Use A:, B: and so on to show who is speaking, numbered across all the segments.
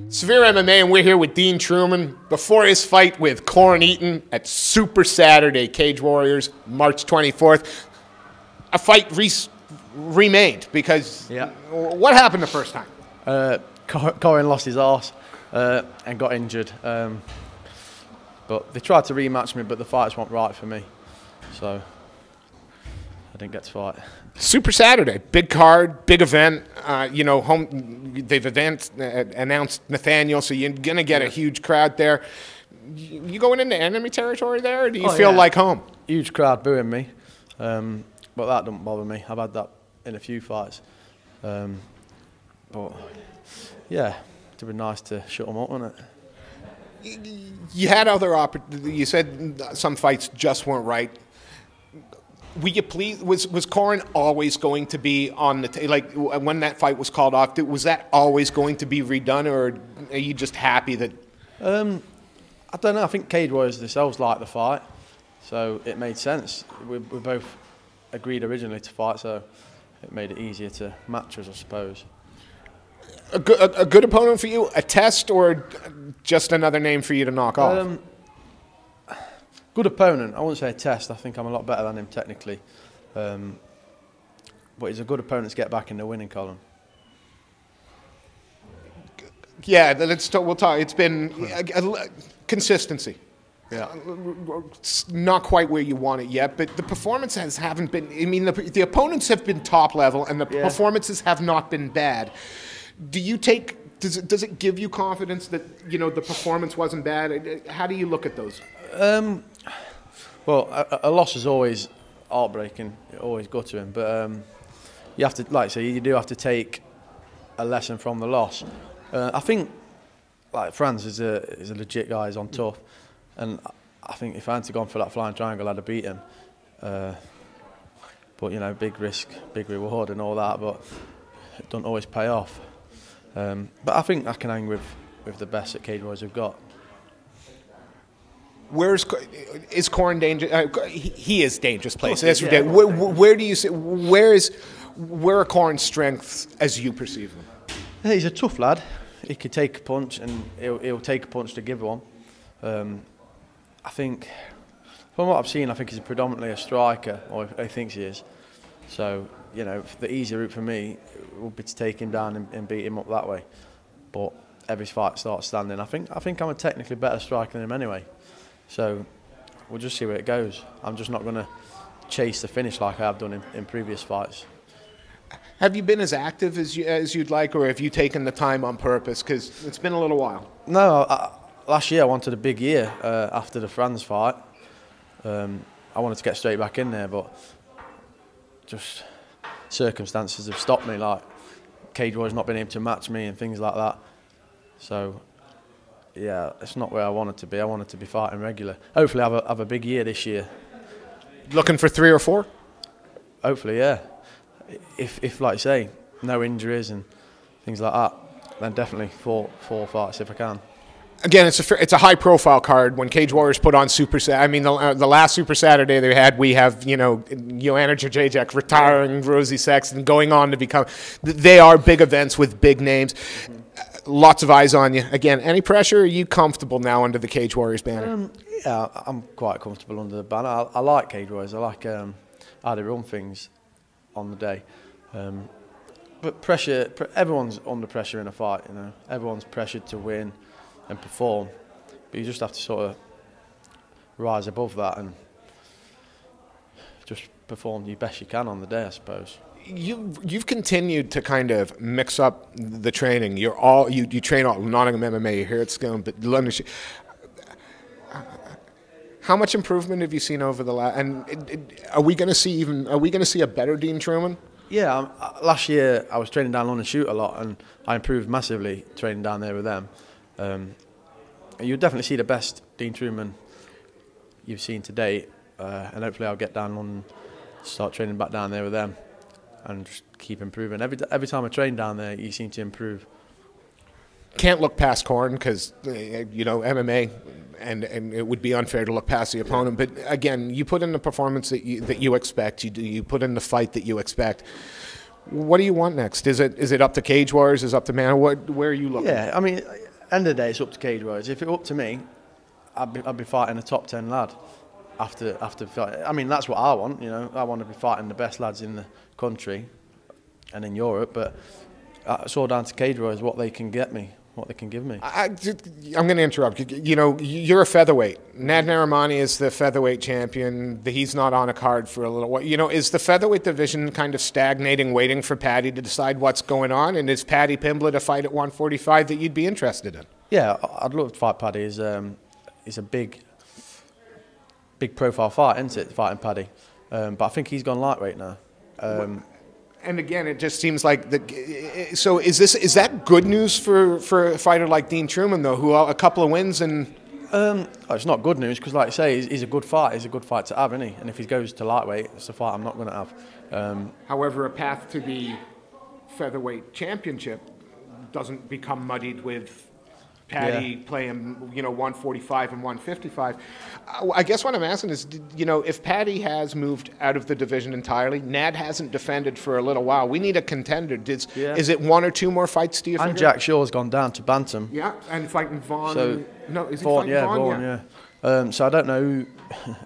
A: Severe MMA, and we're here with Dean Trueman before his fight with Corn Eaton at Super Saturday Cage Warriors, March 24th. A fight remade because what happened the first time?
B: Corn lost his arse and got injured. But they tried to rematch me, but the fights weren't right for me, so I didn't get to fight.
A: Super Saturday, big card, big event. You know, they've announced Nathaniel, so you're gonna get a huge crowd there. You going into enemy territory there, or do you feel like home?
B: Huge crowd booing me, but that doesn't bother me. I've had that in a few fights, but yeah, it'd be nice to shut them up, wouldn't it?
A: You had other opportunities. You said some fights just weren't right. Were you pleased? Was Corn always going to be on the like when that fight was called off? Was that always going to be redone, or are you just happy that?
B: I don't know. I think Cage Warriors themselves liked the fight, so it made sense. We both agreed originally to fight, so it made it easier to match us, I suppose.
A: A good opponent for you, a test, or just another name for you to knock off?
B: Good opponent. I wouldn't say a test. I think I'm a lot better than him technically, but he's a good opponent to get back in the winning column.
A: Yeah, we'll talk. It's been consistency.
B: Yeah,
A: it's not quite where you want it yet, but the performances haven't been. I mean, the opponents have been top level, and the performances have not been bad. Do you take? Does it give you confidence that the performance wasn't bad? How do you look at those?
B: Well, a loss is always heartbreaking. It always guttering, but you have to, like I say, you do have to take a lesson from the loss. I think, like, Franz is a legit guy. He's on tough, and I think if I hadn't gone for that flying triangle, I'd have beat him. But big risk, big reward, and all that. But it doesn't always pay off. But I think I can hang with the best that Cage Warriors have got.
A: Is Corn dangerous? He is dangerous place. That's where do you see? Where are Corn's strengths as you perceive them?
B: Yeah, he's a tough lad. He could take a punch, and he'll take a punch to give one. I think, from what I've seen, I think he's predominantly a striker, or he thinks he is. So the easy route for me would be to take him down and beat him up that way. But every fight starts standing. I think I'm a technically better striker than him anyway. So we'll just see where it goes. I'm just not going to chase the finish like I have done in previous fights.
A: Have you been as active as you'd like, or have you taken the time on purpose? Because it's been a little while.
B: No, last year I wanted a big year after the Franz fight. I wanted to get straight back in there, but just circumstances have stopped me, like Cage Warriors not being able to match me and things like that. So yeah, it's not where I wanted to be. I wanted to be fighting regular. Hopefully have a big year this year.
A: Looking for 3 or 4?
B: Hopefully, yeah. If like you say, no injuries and things like that, then definitely four fights if I can.
A: Again, it's a high-profile card. When Cage Warriors put on Super Saturday, I mean, the last Super Saturday they had, we have Joanna Jacek retiring, Rosie Sexton going on to become. They are big events with big names. Lots of eyes on you. Again, any pressure? Or are you comfortable now under the Cage Warriors banner?
B: Yeah, I'm quite comfortable under the banner. I like Cage Warriors. I like how they run things on the day. But pressure, everyone's under pressure in a fight. Everyone's pressured to win and perform. But you just have to sort of rise above that and just perform the best you can on the day, I suppose.
A: You've continued to kind of mix up the training. You train all Nottingham MMA. You're here at Skilling, but London. How much improvement have you seen over the last? And are we going to see a better Dean Trueman?
B: Yeah, last year I was training down London Shoot a lot, and I improved massively training down there with them. You'll definitely see the best Dean Trueman you've seen to date, and hopefully I'll get down London, start training back down there with them, and just keep improving. Every time I train down there, you seem to improve.
A: Can't look past Corn because MMA, and it would be unfair to look past the opponent. But again, you put in the performance that you expect. You put in the fight that you expect. What do you want next? Is it up to Cage Warriors? Is it up to Man? Where are you looking?
B: Yeah, I mean, End of the day, it's up to Cage Warriors. If it were up to me, I'd be fighting a top 10 lad. After fight. I mean, that's what I want. You know, I want to be fighting the best lads in the country and in Europe. But it's all down to Cage Warriors, what they can get me, what they can give me.
A: I'm going to interrupt. You know, you're a featherweight. Nad Narimani is the featherweight champion. He's not on a card for a little while. You know, is the featherweight division kind of stagnating, waiting for Paddy to decide what's going on? And is Paddy Pimblett a fight at 145 that you'd be interested in?
B: Yeah, I'd love to fight Paddy. He's a big profile fight, isn't it, fighting Paddy? But I think he's gone lightweight now.
A: And again, it just seems like so is that good news for a fighter like Dean Trueman though, who a couple of wins and?
B: It's not good news because, like I say, he's a good fight. He's a good fight to have, isn't he? And if he goes to lightweight, it's a fight I'm not going to have.
A: However, a path to the featherweight championship doesn't become muddied with Paddy playing, you know, 145 and 155. I guess what I'm asking is, you know, if Paddy has moved out of the division entirely, Nad hasn't defended for a little while. We need a contender. Is it one or two more fights, do you think?
B: And Jack Shaw's gone down to bantam.
A: Yeah, and fighting Vaughn.
B: So,
A: no, is he fighting Vaughn?
B: Yeah. So I don't know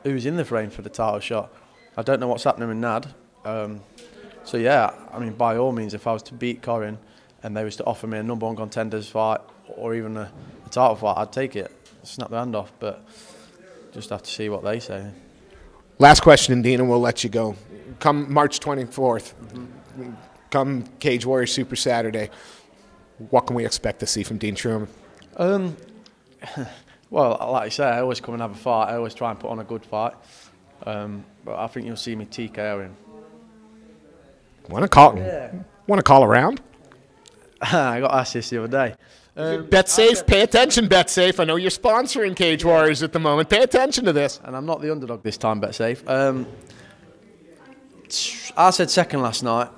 B: who's in the frame for the title shot. I don't know what's happening with Nad. So yeah, I mean, by all means, if I was to beat Corin and they was to offer me a #1 contenders fight or even a title fight, I'd take it, snap the hand off, but just have to see what they say.
A: Last question, Dean, and we'll let you go. Come March 24th, come Cage Warriors Super Saturday, what can we expect to see from Dean Trueman?
B: Well, like I say, I always come and have a fight. I always try and put on a good fight. But I think you'll see me TKO him.
A: Want to call around?
B: I got asked this the other day.
A: BetSafe, pay attention, BetSafe. I know you're sponsoring Cage Warriors at the moment. Pay attention to this.
B: And I'm not the underdog this time, BetSafe. I said second last night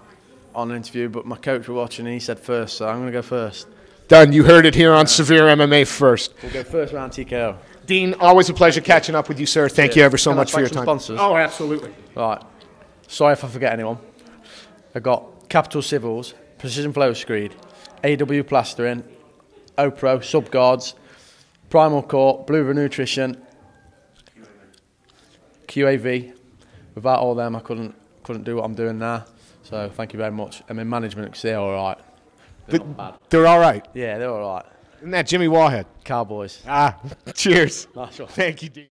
B: on an interview, but my coach was watching and he said first, so I'm going to go first.
A: Done. You heard it here on SevereMMA first.
B: We'll go first round TKO.
A: Dean, always a pleasure catching up with you, sir. Thank you ever so much for your time.
B: Sponsors?
A: Oh, absolutely.
B: Right. Sorry if I forget anyone. I got Capital Civils, Precision Flow Screed, AW Plastering, OPRO, Subguards, Primal Court, Blue River Nutrition, QAV. Without all them, I couldn't do what I'm doing now. So thank you very much. I'm in management because they're all right. They're not bad.
A: They're all right.
B: Yeah, they're all right.
A: Isn't that Jimmy Warhead?
B: Cowboys.
A: Cheers.
B: Nice one.
A: Thank you, Dean.